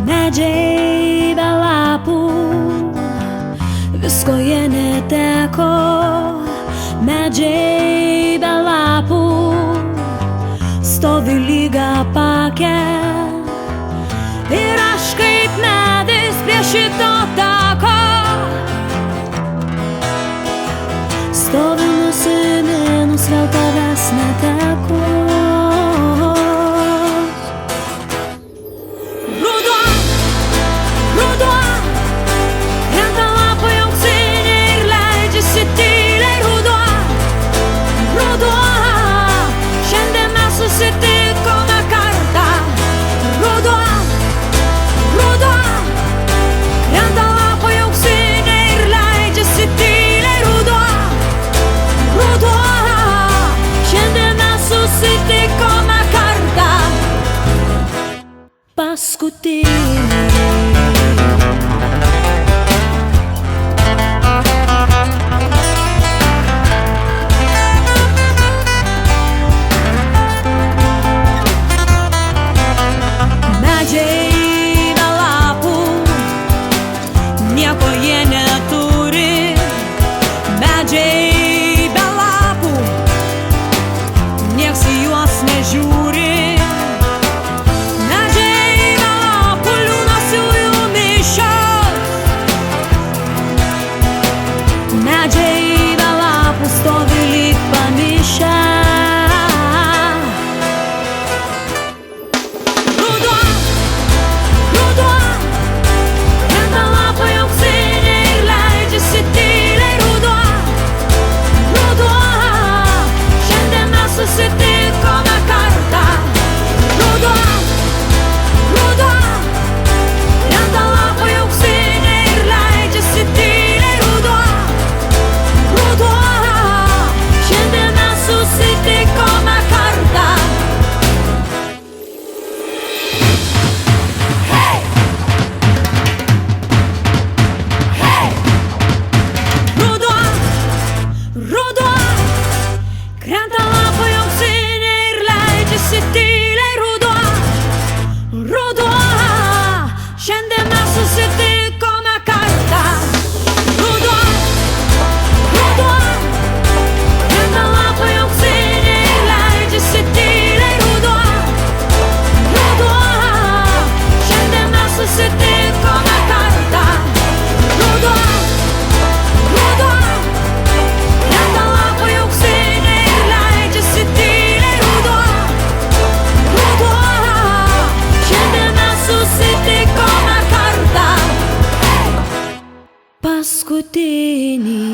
Medžiai be lapų, visko jie neteko. Medžiai be lapų, stovi lyg apake. Ir aš kaip medis prie šito tako, stoviu nusiminus, vėl tavęs neteko. Susitikome kartą. Ruduo, ruduo, krenta lapai auksiniai ir leidžiasi tyliai. Ruduo, ruduo, šiandien mes susitikome kartą. Paskutinį. Nieko jie neturi, medžiai be lapų, nieks į juos nežiūri. Medžiai be lapų, liūnas jų mišios. Medžiai be lapų stovi lyg pamišę. Susitikome kartą. Ruduo, ruduo, krenta lapai auksiniai ir leidžiasi tyliai. Ruduo, ruduo, šiandien mes susitikome kartą. Hey! Hey! Ruduo, ruduo, krenta lapai auksiniai ir leidžiasi tyliai. Ruduo, ruduo, šiandien mes susitikome kartą. Ruduo, ruduo, krenta lapai auksiniai ir leidžiasi tyliai. Ruduo, ruduo, šiandien mes susitikome kartą. Ruduo, ruduo, krenta lapai auksiniai ir leidžiasi tyliai. Ruduo, ruduo, šiandien mes susitikome kartą. Paskutinį.